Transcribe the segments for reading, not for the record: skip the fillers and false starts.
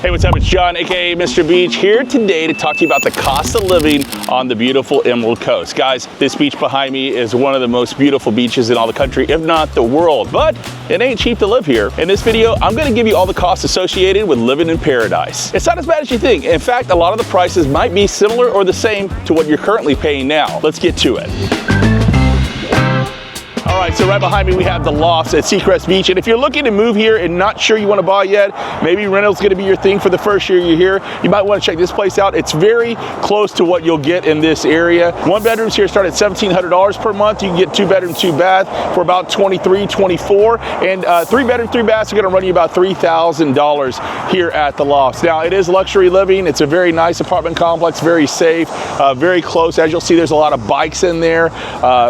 Hey, what's up? It's John, aka Mr. Beach, here today to talk to you about the cost of living on the beautiful Emerald Coast. Guys, this beach behind me is one of the most beautiful beaches in all the country, if not the world, but it ain't cheap to live here. In this video, I'm gonna give you all the costs associated with living in paradise. It's not as bad as you think. In fact, a lot of the prices might be similar or the same to what you're currently paying now. Let's get to it. All right, so right behind me we have the Lofts at Seacrest Beach, and if you're looking to move here and not sure you want to buy yet, maybe rental's going to be your thing for the first year you're here, you might want to check this place out. It's very close to what you'll get in this area. One bedrooms here start at $1,700 per month. You can get 2 bedroom, 2 bath for about $23, $24, and 3 bedroom, 3 baths are going to run you about $3,000 here at the Lofts. Now, it is luxury living. It's a very nice apartment complex, very safe, very close. As you'll see, there's a lot of bikes in there,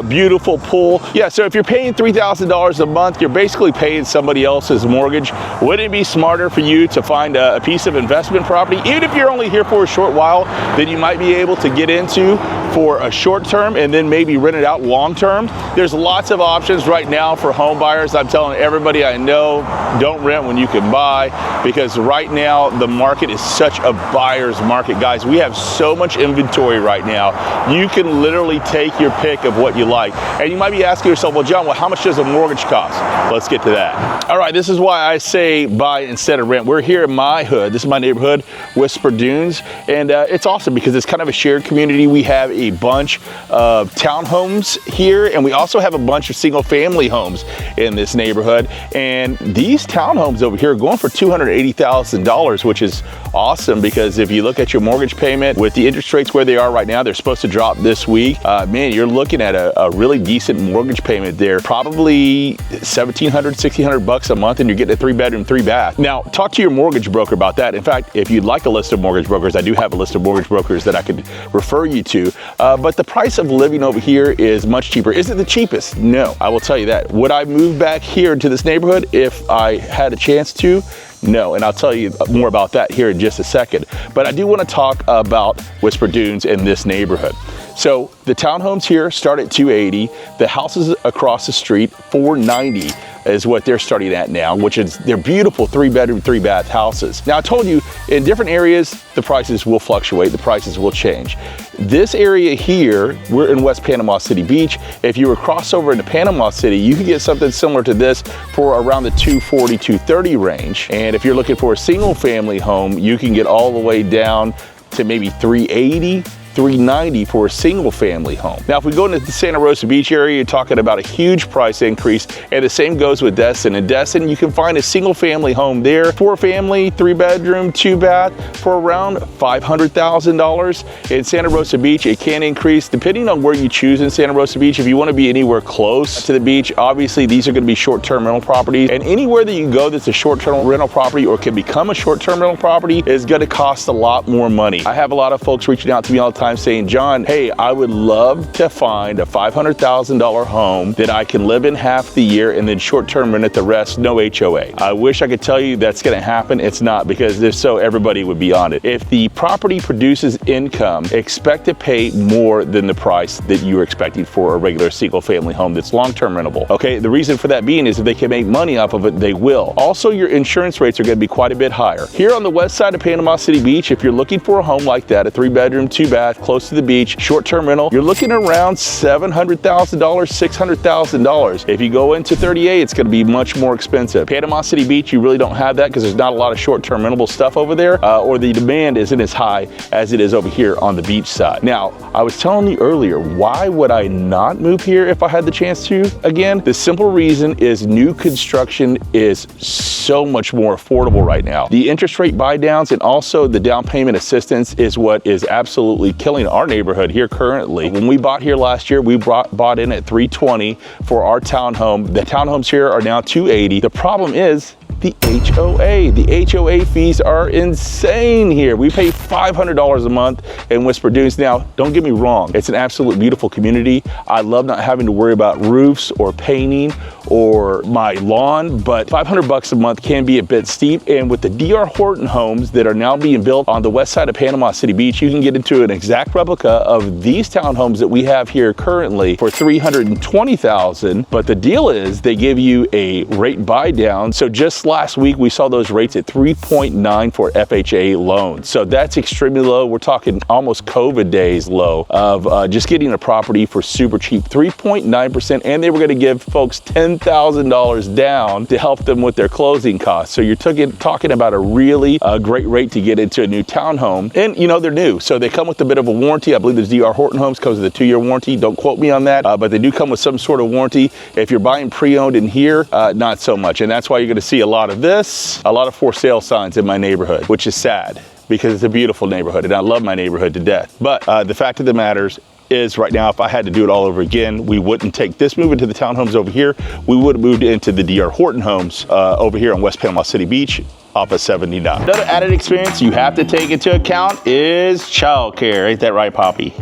beautiful pool. Yeah, so if you're paying $3,000 a month, you're basically paying somebody else's mortgage. Wouldn't it be smarter for you to find a piece of investment property, even if you're only here for a short while, that you might be able to get into for a short term and then maybe rent it out long term? There's lots of options right now for home buyers. I'm telling everybody I know, don't rent when you can buy, because right now the market is such a buyer's market. Guys, we have so much inventory right now. You can literally take your pick of what you like. And you might be asking yourself, well, John, how much does a mortgage cost? Let's get to that. All right, this is why I say buy instead of rent. We're here in my hood. This is my neighborhood, Whisper Dunes, and it's awesome because it's kind of a shared community. We have a bunch of townhomes here, and we also have a bunch of single-family homes in this neighborhood. And these townhomes over here are going for $280,000, which is awesome because if you look at your mortgage payment with the interest rates where they are right now, they're supposed to drop this week. Man, you're looking at a really decent mortgage payment there. Probably $1,700, $1,600 a month, and you're getting a 3 bedroom, 3 bath. Now, talk to your mortgage broker about that. In fact, if you'd like a list of mortgage brokers, I do have a list of mortgage brokers that I could refer you to. But the price of living over here is much cheaper. Is it the cheapest? No, I will tell you that. Would I move back here to this neighborhood if I had a chance to? No, and I'll tell you more about that here in just a second. But I do want to talk about Whisper Dunes in this neighborhood. So the townhomes here start at $280. The houses across the street, $490 is what they're starting at now, which is they're beautiful 3 bedroom, 3 bath houses. Now I told you in different areas, the prices will fluctuate, the prices will change. This area here, we're in West Panama City Beach. If you were cross over into Panama City, you could get something similar to this for around the $240, $230 range. And if you're looking for a single family home, you can get all the way down to maybe $380, $390 for a single family home. Now, if we go into the Santa Rosa Beach area, you're talking about a huge price increase, and the same goes with Destin. In Destin, you can find a single family home there, 4 family, 3 bedroom, 2 bath for around $500,000. In Santa Rosa Beach, it can increase depending on where you choose in Santa Rosa Beach. If you want to be anywhere close to the beach, obviously these are going to be short-term rental properties, and anywhere that you go that's a short-term rental property or can become a short-term rental property is going to cost a lot more money. I have a lot of folks reaching out to me all the time saying, John, hey, I would love to find a $500,000 home that I can live in half the year and then short-term rent it the rest, no HOA. I wish I could tell you that's going to happen. It's not, because if so, everybody would be on it. If the property produces income, expect to pay more than the price that you're expecting for a regular single-family home that's long-term rentable. Okay, the reason for that being is if they can make money off of it, they will. Also, your insurance rates are going to be quite a bit higher. Here on the west side of Panama City Beach, if you're looking for a home like that, a 3 bedroom, 2 bath, close to the beach, short-term rental, you're looking around $700,000, $600,000. If you go into 30A, it's going to be much more expensive. Panama City Beach, you really don't have that because there's not a lot of short-term rentable stuff over there, or the demand isn't as high as it is over here on the beach side. Now, I was telling you earlier, why would I not move here if I had the chance to? Again, the simple reason is new construction is so much more affordable right now. The interest rate buy downs and also the down payment assistance is what is absolutely killing our neighborhood here currently. When we bought here last year, we bought in at $320 for our townhome. The townhomes here are now $280. The problem is the HOA. The HOA fees are insane here. We pay $500 a month in Whisper Dunes. Now, don't get me wrong, it's an absolute beautiful community. I love not having to worry about roofs or painting or my lawn, but $500 a month can be a bit steep. And with the D.R. Horton homes that are now being built on the west side of Panama City Beach, you can get into an exact replica of these townhomes that we have here currently for $320,000. But the deal is they give you a rate buy down. So just last week, we saw those rates at 3.9 for FHA loans. So that's extremely low. We're talking almost COVID days low of just getting a property for super cheap, 3.9%. And they were going to give folks $10,000 down to help them with their closing costs. So you're talking about a really great rate to get into a new townhome. And you know, they're new. So they come with a bit of a warranty. I believe the D.R. Horton homes comes with a 2-year warranty. Don't quote me on that, but they do come with some sort of warranty. If you're buying pre-owned in here, not so much. And that's why you're going to see a lot of this, a lot of for sale signs in my neighborhood, which is sad because it's a beautiful neighborhood and I love my neighborhood to death. But the fact of the matter is right now, if I had to do it all over again, we wouldn't take this move into the townhomes over here. We would have moved into the D.R. Horton homes over here on West Panama City Beach off of 79. Another added experience you have to take into account is childcare. Ain't that right, Poppy?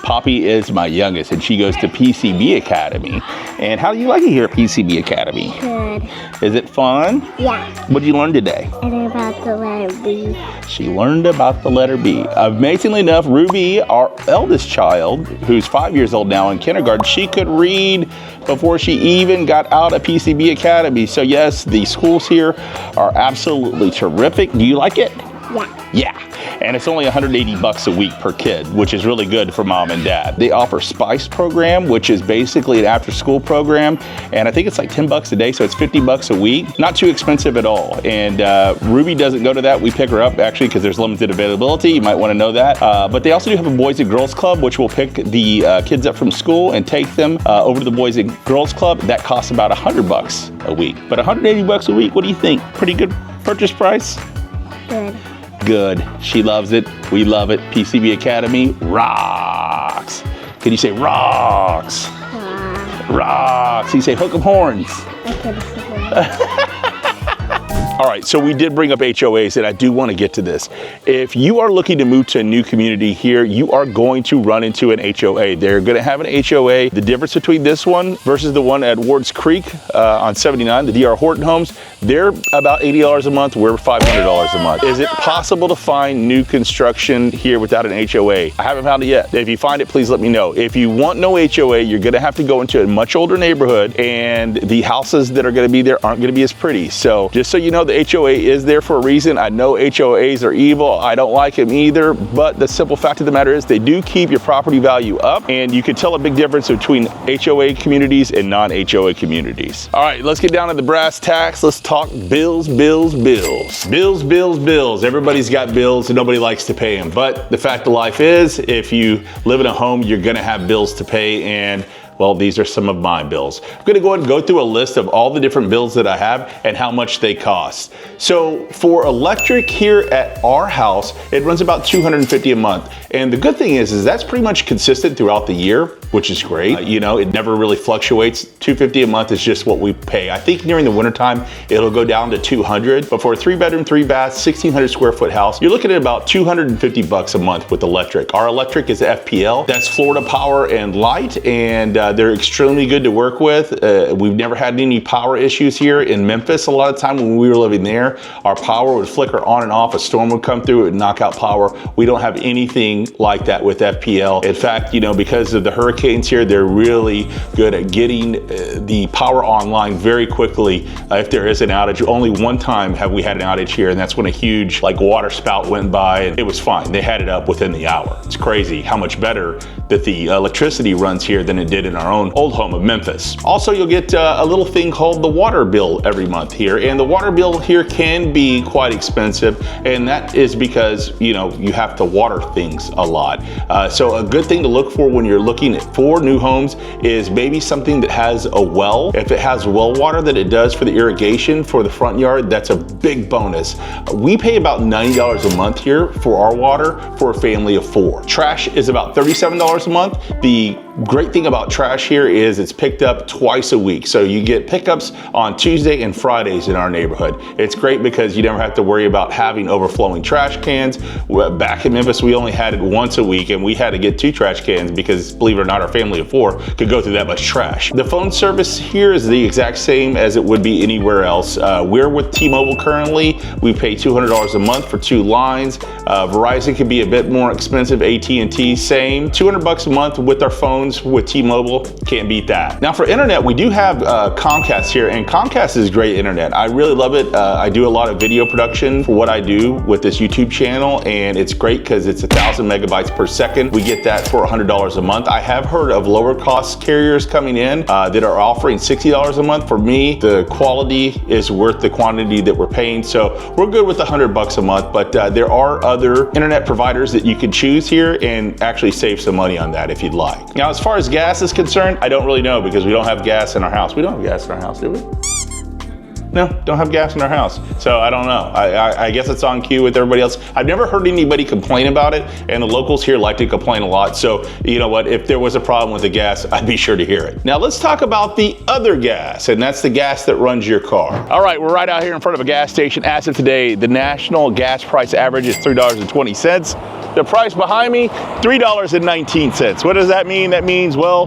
Poppy is my youngest and she goes to PCB Academy. And how do you like it here at PCB Academy? Good. Is it fun? Yeah. What did you learn today? I learned about the letter B. She learned about the letter B. Amazingly enough, Ruby, our eldest child, who's 5 years old now in kindergarten, she could read before she even got out of PCB Academy. So yes, the schools here are absolutely terrific. Do you like it? Yeah. Yeah. And it's only 180 bucks a week per kid, which is really good for mom and dad. They offer Spice program, which is basically an after school program. And I think it's like 10 bucks a day. So it's 50 bucks a week. Not too expensive at all. And Ruby doesn't go to that. We pick her up actually because there's limited availability. You might want to know that. But they also do have a Boys and Girls Club, which will pick the kids up from school and take them over to the Boys and Girls Club. That costs about 100 bucks a week. But 180 bucks a week, what do you think? Pretty good purchase price? Good. Good. She loves it. We love it. PCB Academy rocks. Can you say rocks? Rocks. Can you say hook 'em horns? All right, so we did bring up HOAs, and I do want to get to this. If you are looking to move to a new community here, you are going to run into an HOA. They're going to have an HOA. The difference between this one versus the one at Wards Creek on 79, the D.R. Horton homes, they're about $80 a month. We're $500 a month. Is it possible to find new construction here without an HOA? I haven't found it yet. If you find it, please let me know. If you want no HOA, you're going to have to go into a much older neighborhood, and the houses that are going to be there aren't going to be as pretty. So just so you know, the HOA is there for a reason. I know HOAs are evil. I don't like them either, but the simple fact of the matter is they do keep your property value up, and you can tell a big difference between HOA communities and non-HOA communities. All right, let's get down to the brass tacks. Let's talk bills, bills, bills. Bills, bills, bills. Everybody's got bills and nobody likes to pay them, but the fact of life is if you live in a home, you're gonna have bills to pay, and well, these are some of my bills. I'm gonna go ahead and go through a list of all the different bills that I have and how much they cost. So for electric here at our house, it runs about $250 a month. And the good thing is that's pretty much consistent throughout the year, which is great. You know, it never really fluctuates. $250 a month is just what we pay. I think during the wintertime, it'll go down to $200, but for a 3-bedroom, 3-bath, 1,600 square foot house, you're looking at about $250 a month with electric. Our electric is FPL. That's Florida Power and Light, and they're extremely good to work with. We've never had any power issues here in Memphis. A lot of time when we were living there, our power would flicker on and off. A storm would come through, it would knock out power. We don't have anything like that with FPL. In fact, you know, because of the hurricanes here, they're really good at getting the power online very quickly if there is an outage. Only one time have we had an outage here, and that's when a huge like water spout went by, and it was fine. They had it up within the hour. It's crazy how much better that the electricity runs here than it did in our own old home of Memphis. Also, you'll get a little thing called the water bill every month here, and the water bill here can be quite expensive, and that is because, you know, you have to water things a lot. So a good thing to look for when you're looking for new homes is maybe something that has a well. If it has well water that it does for the irrigation for the front yard, that's a big bonus. We pay about $90 a month here for our water for a family of 4. Trash is about $37 a month. The great thing about trash here is it's picked up twice a week. So you get pickups on Tuesday and Fridays in our neighborhood. It's great because you never have to worry about having overflowing trash cans. Back in Memphis, we only had it once a week, and we had to get 2 trash cans because, believe it or not, our family of 4 could go through that much trash. The phone service here is the exact same as it would be anywhere else. We're with T-Mobile currently. We pay $200 a month for 2 lines. Verizon can be a bit more expensive. AT&T, same. $200 a month with our phone phones with T-Mobile, can't beat that. Now for internet, we do have Comcast here, and Comcast is great internet. I really love it. I do a lot of video production for what I do with this YouTube channel, and it's great because it's 1,000 megabytes per second. We get that for $100 a month. I have heard of lower cost carriers coming in that are offering $60 a month. For me, the quality is worth the quantity that we're paying, so we're good with $100 a month, but there are other internet providers that you can choose here and actually save some money on that if you'd like. Now, as far as gas is concerned, I don't really know because we don't have gas in our house. We don't have gas in our house, do we? No, don't have gas in our house. So I don't know. I guess it's on cue with everybody else. I've never heard anybody complain about it, and the locals here like to complain a lot. So you know what, if there was a problem with the gas, I'd be sure to hear it. Now let's talk about the other gas, and that's the gas that runs your car. All right, we're right out here in front of a gas station. As of today, the national gas price average is $3.20. The price behind me, $3.19. What does that mean? That means, well,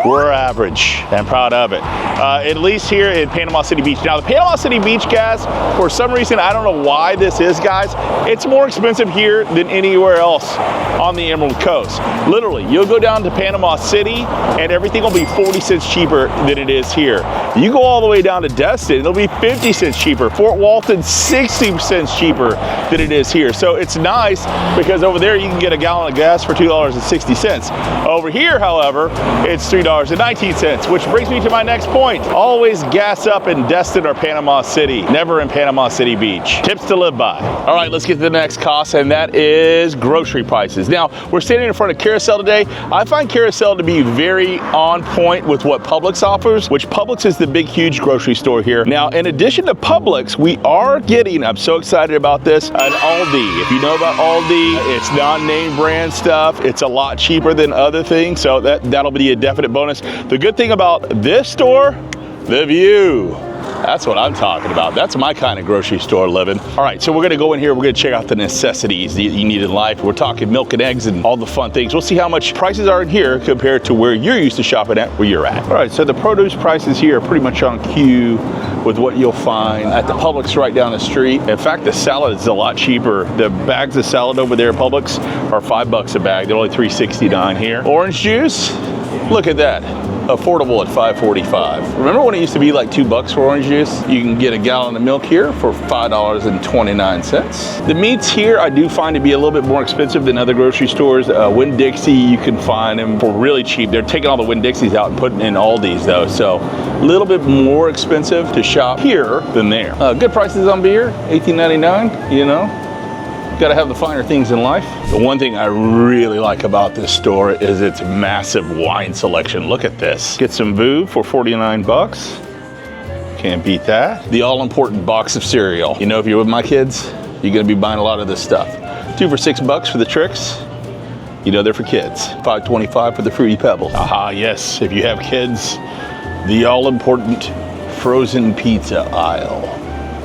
we're average, and proud of it. At least here in Panama City Beach. Now, the Panama City Beach gas, for some reason, I don't know why this is, guys, it's more expensive here than anywhere else on the Emerald Coast. Literally, you'll go down to Panama City, and everything will be 40 cents cheaper than it is here. You go all the way down to Destin, it'll be 50 cents cheaper. Fort Walton, 60 cents cheaper than it is here. So it's nice because over there, you can get a gallon of gas for $2.60. Over here, however, it's $3.19, which brings me to my next point. Always gas up in Destin or Panama City, never in Panama City Beach. Tips to live by. All right, let's get to the next cost, and that is grocery prices. Now, we're standing in front of Carousel today. I find Carousel to be very on point with what Publix offers, which Publix is the big, huge grocery store here. Now, in addition to Publix, we are getting, I'm so excited about this, an Aldi. If you know about Aldi, it's non-name brand stuff. It's a lot cheaper than other things, so that'll be a definite bonus. The good thing about this store, the view. That's what I'm talking about. That's my kind of grocery store living. All right, so we're gonna go in here, we're gonna check out the necessities that you need in life. We're talking milk and eggs and all the fun things. We'll see how much prices are in here compared to where you're used to shopping at, where you're at. All right, so the produce prices here are pretty much on cue with what you'll find at the Publix right down the street. In fact, the salad is a lot cheaper. The bags of salad over there at Publix are $5 a bag. They're only $3.69 here. Orange juice, look at that. Affordable at $5.45. Remember when it used to be like $2 for orange juice? You can get a gallon of milk here for $5.29. The meats here I do find to be a little bit more expensive than other grocery stores. Winn-Dixie, you can find them for really cheap. They're taking all the Winn-Dixies out and putting in Aldi's though, so a little bit more expensive to shop here than there. Good prices on beer, $18.99, you know. Got to have the finer things in life. The one thing I really like about this store is its massive wine selection. Look at this. Get some Veuve for 49 bucks. Can't beat that. The all-important box of cereal. You know, if you're with my kids, you're gonna be buying a lot of this stuff. 2 for $6 for the Tricks. You know they're for kids. $5.25 for the Fruity Pebbles. Aha, yes, if you have kids, the all-important frozen pizza aisle.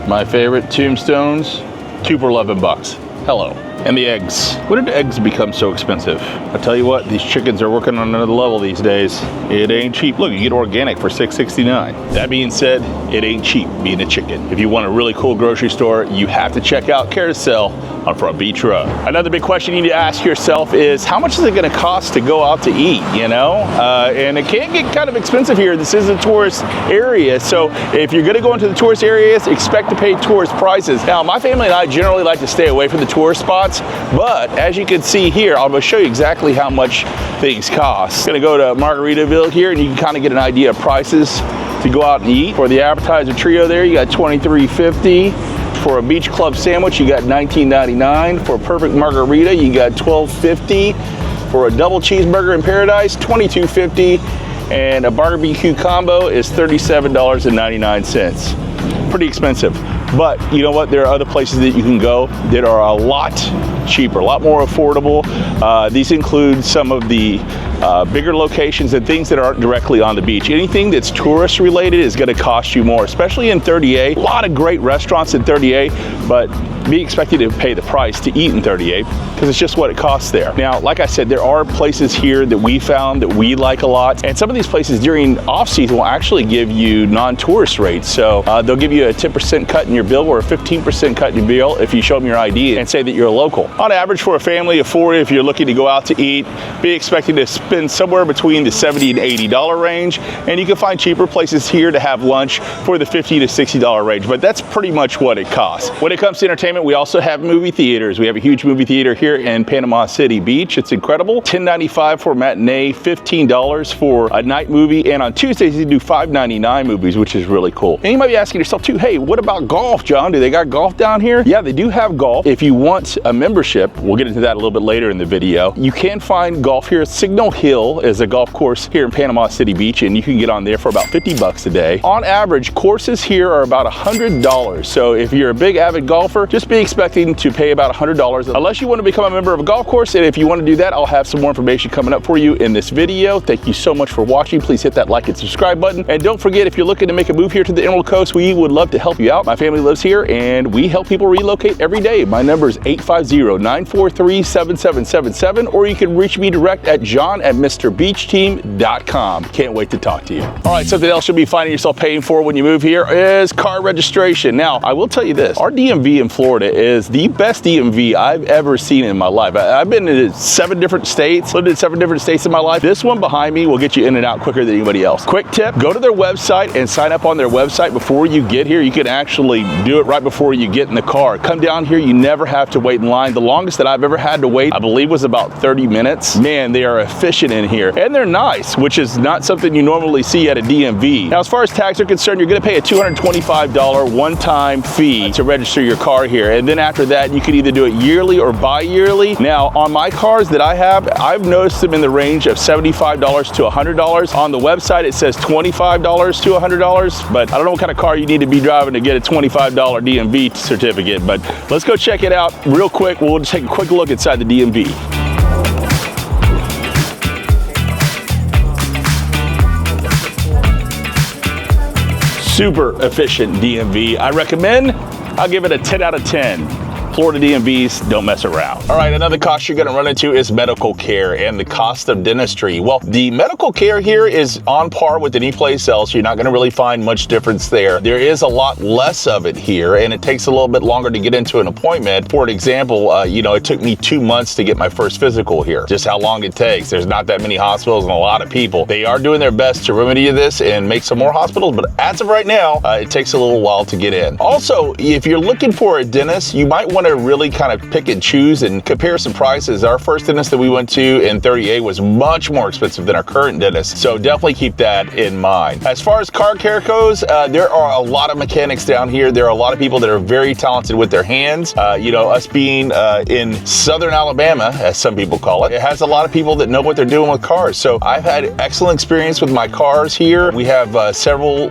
My favorite, Tombstones, 2 for 11 bucks. Hello. And the eggs. When did eggs become so expensive? I tell you what, these chickens are working on another level these days. It ain't cheap. Look, you get organic for $6.69. That being said, it ain't cheap being a chicken. If you want a really cool grocery store, you have to check out Carousel on Front Beach Road. Another big question you need to ask yourself is, how much is it gonna cost to go out to eat, you know? And it can get kind of expensive here. This is a tourist area, so if you're gonna go into the tourist areas, expect to pay tourist prices. Now, my family and I generally like to stay away from the tourist spots, but as you can see here, I'm gonna show you exactly how much things cost. Gonna go to Margaritaville here, and you can kind of get an idea of prices to go out and eat. For the appetizer trio there, you got $23.50. For a beach club sandwich, you got $19.99. For a perfect margarita, you got $12.50. For a double cheeseburger in Paradise, $22.50. And a barbecue combo is $37.99. Pretty expensive. But you know what? There are other places that you can go that are a lot cheaper, a lot more affordable. These include some of the bigger locations and things that aren't directly on the beach. Anything that's tourist related is gonna cost you more, especially in 30A. A lot of great restaurants in 30A, but be expected to pay the price to eat in 30A because it's just what it costs there. Now, like I said, there are places here that we found that we like a lot, and some of these places during off-season will actually give you non-tourist rates. So they'll give you a 10% cut in your bill or a 15% cut in your bill if you show them your ID and say that you're a local. On average, for a family of 4, if you're looking to go out to eat, be expecting to spend spend somewhere between the $70 and $80 range, and you can find cheaper places here to have lunch for the $50 to $60 range, but that's pretty much what it costs. When it comes to entertainment, we also have movie theaters. We have a huge movie theater here in Panama City Beach. It's incredible. $10.95 for a matinee, $15 for a night movie, and on Tuesdays they do $5.99 movies, which is really cool. And you might be asking yourself too, hey, what about golf, John? Do they got golf down here? Yeah, they do have golf. If you want a membership, we'll get into that a little bit later in the video. You can find golf here. Signal Hill is a golf course here in Panama City Beach, and you can get on there for about 50 bucks a day. On average, courses here are about $100. So if you're a big avid golfer, just be expecting to pay about $100 unless you want to become a member of a golf course. And if you want to do that, I'll have some more information coming up for you in this video. Thank you so much for watching. Please hit that like and subscribe button. And don't forget, if you're looking to make a move here to the Emerald Coast, we would love to help you out. My family lives here and we help people relocate every day. My number is 850-943-7777, or you can reach me direct at john@mrbeachteam.com. Can't wait to talk to you. All right, something else you'll be finding yourself paying for when you move here is car registration. Now, I will tell you this, our DMV in Florida is the best DMV I've ever seen in my life. I've been in 7 different states, lived in 7 different states in my life. This one behind me will get you in and out quicker than anybody else. Quick tip, go to their website and sign up on their website before you get here. You can actually do it right before you get in the car. Come down here, you never have to wait in line. The longest that I've ever had to wait, I believe, was about 30 minutes. Man, they are efficient in here. And they're nice, which is not something you normally see at a DMV. Now, as far as tags are concerned, you're gonna pay a $225 one-time fee to register your car here. And then after that, you can either do it yearly or bi-yearly. Now, on my cars that I have, I've noticed them in the range of $75 to $100. On the website, it says $25 to $100, but I don't know what kind of car you need to be driving to get a $25 DMV certificate, but let's go check it out real quick. We'll just take a quick look inside the DMV. Super efficient DMV. I recommend, I'll give it a 10 out of 10. Florida DMVs don't mess around. All right, another cost you're gonna run into is medical care and the cost of dentistry. Well, the medical care here is on par with any place else. You're not gonna really find much difference there. There is a lot less of it here, and it takes a little bit longer to get into an appointment. For an example, it took me 2 months to get my first physical here. Just how long it takes. There's not that many hospitals and a lot of people. They are doing their best to remedy this and make some more hospitals, but as of right now, it takes a little while to get in. Also, if you're looking for a dentist, you might want to really kind of pick and choose and compare some prices. Our first dentist that we went to in 38 was much more expensive than our current dentist, so definitely keep that in mind. As far as car care goes, there are a lot of mechanics down here. There are a lot of people that are very talented with their hands. Us being in Southern Alabama, as some people call it, it has a lot of people that know what they're doing with cars. So I've had excellent experience with my cars here. We have several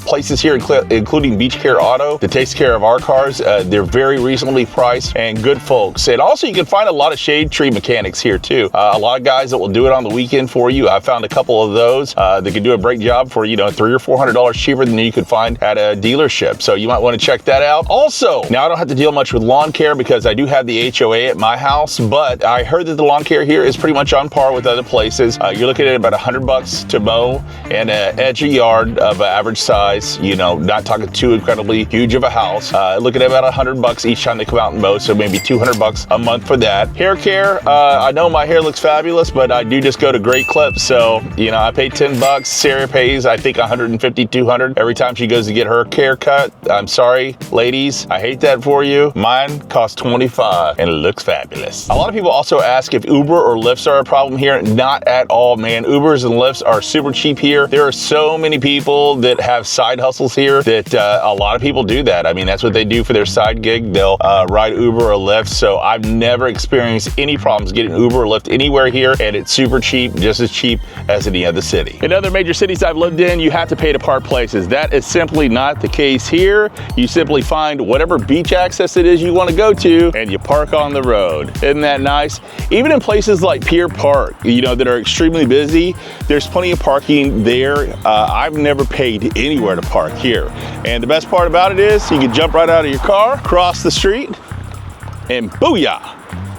places here, including Beach Care Auto, that takes care of our cars. They're very reasonably priced and good folks. And also you can find a lot of shade tree mechanics here too. A lot of guys that will do it on the weekend for you. I found a couple of those that can do a great job for, $300 or $400 cheaper than you could find at a dealership. So you might want to check that out. Also, now I don't have to deal much with lawn care because I do have the HOA at my house, but I heard that the lawn care here is pretty much on par with other places. You're looking at about $100 to mow and edge a yard of average size, not talking too incredibly huge of a house. Looking at about $100 each time they come out and mow, so maybe $200 a month for that. Hair care, I know my hair looks fabulous, but I do just go to Great Clips, so I pay $10. Sarah pays, I think, $150, $200 every time she goes to get her hair cut. I'm sorry, ladies, I hate that for you. Mine costs $25 and it looks fabulous. A lot of people also ask if Uber or Lyfts are a problem here. Not at all, man. Ubers and Lyfts are super cheap here. There are so many people that have side hustles here that a lot of people do that. I mean, that's what they do for their side gig. They'll ride Uber or Lyft, so I've never experienced any problems getting Uber or Lyft anywhere here, and it's super cheap, just as cheap as any other city. In other major cities I've lived in, you have to pay to park places. That is simply not the case here. You simply find whatever beach access it is you want to go to, and you park on the road. Isn't that nice? Even in places like Pier Park, that are extremely busy, there's plenty of parking there. I've never paid anywhere to park here. And the best part about it is you can jump right out of your car, cross the street, and booyah,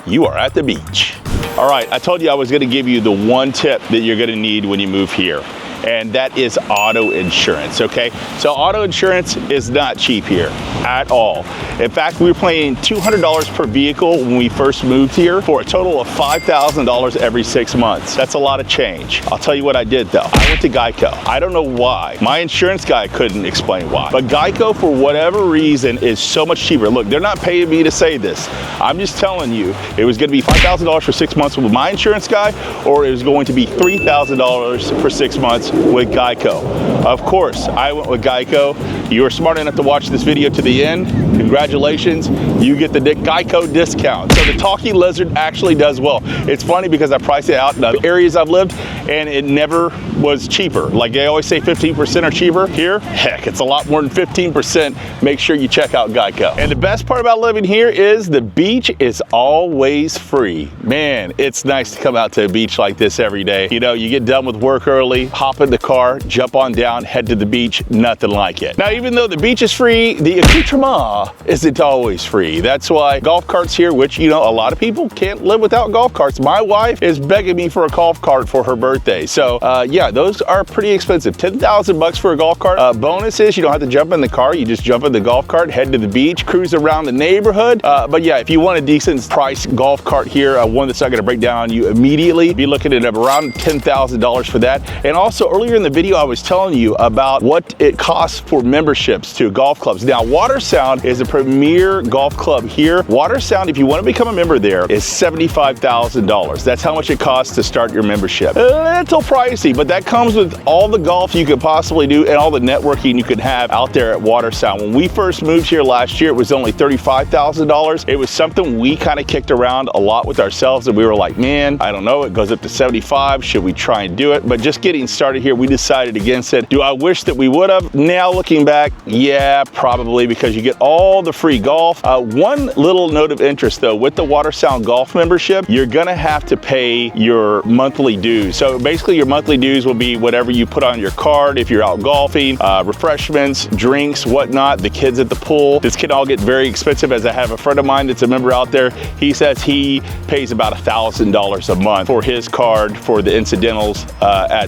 you are at the beach. All right, I told you I was gonna give you the one tip that you're gonna need when you move here. and that is auto insurance, okay? So auto insurance is not cheap here at all. In fact, we were paying $200 per vehicle when we first moved here for a total of $5,000 every 6 months. That's a lot of change. I'll tell you what I did though. I went to Geico. I don't know why. My insurance guy couldn't explain why. But Geico, for whatever reason, is so much cheaper. Look, they're not paying me to say this. I'm just telling you, it was gonna be $5,000 for 6 months with my insurance guy, or it was going to be $3,000 for 6 months with Geico. Of course, I went with Geico. You were smart enough to watch this video to the end. Congratulations, you get the Geico discount. So the talking lizard actually does well. It's funny because I priced it out in the areas I've lived and it never was cheaper. Like they always say 15% are cheaper. Here, heck, it's a lot more than 15%. Make sure you check out Geico. And the best part about living here is the beach is always free. Man, it's nice to come out to a beach like this every day. You know, you get done with work early, hop in the car, jump on down, head to the beach, nothing like it. Now, even though the beach is free, the accoutrement isn't always free. That's why golf carts here, which, you know, a lot of people can't live without golf carts. My wife is begging me for a golf cart for her birthday. So yeah, those are pretty expensive. 10,000 bucks for a golf cart. Bonus is you don't have to jump in the car. You just jump in the golf cart, head to the beach, cruise around the neighborhood. But yeah, if you want a decent price golf cart here, one that's not gonna break down on you immediately, be looking at around $10,000 for that. And also earlier in the video, I was telling you about what it costs for memberships to golf clubs. Now, Watersound is a premier golf club here. Watersound, if you want to become a member there, is $75,000. That's how much it costs to start your membership. A little pricey, but that comes with all the golf you could possibly do and all the networking you could have out there at Watersound. When we first moved here last year, it was only $35,000. It was something we kind of kicked around a lot with ourselves, and we were like, man, I don't know, it goes up to 75. Should we try and do it? But just getting started here, we decided against it. Do I wish that we would have? Now looking back, yeah, probably, because you get all the free golf. One little note of interest though, with the Watersound golf membership, you're gonna have to pay your monthly dues. So basically your monthly dues will be whatever you put on your card if you're out golfing, refreshments, drinks, whatnot, the kids at the pool. This can all get very expensive, as I have a friend of mine that's a member out there. He says he pays about $1,000 a month for his card for the incidentals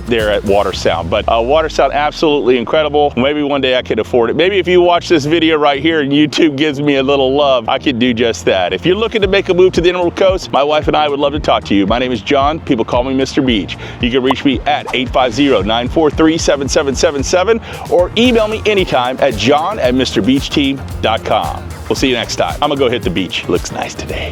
there at Watersound. But Watersound, absolutely incredible. Maybe one day I could afford it. Maybe if you watch this video right here and YouTube gives me a little love, I could do just that. If you're looking to make a move to the Emerald Coast, my wife and I would love to talk to you. My name is John. People call me Mr. Beach. You can reach me at 850-943-7777 or email me anytime at john@mrbeachteam.com. We'll see you next time. I'm gonna go hit the beach. Looks nice today.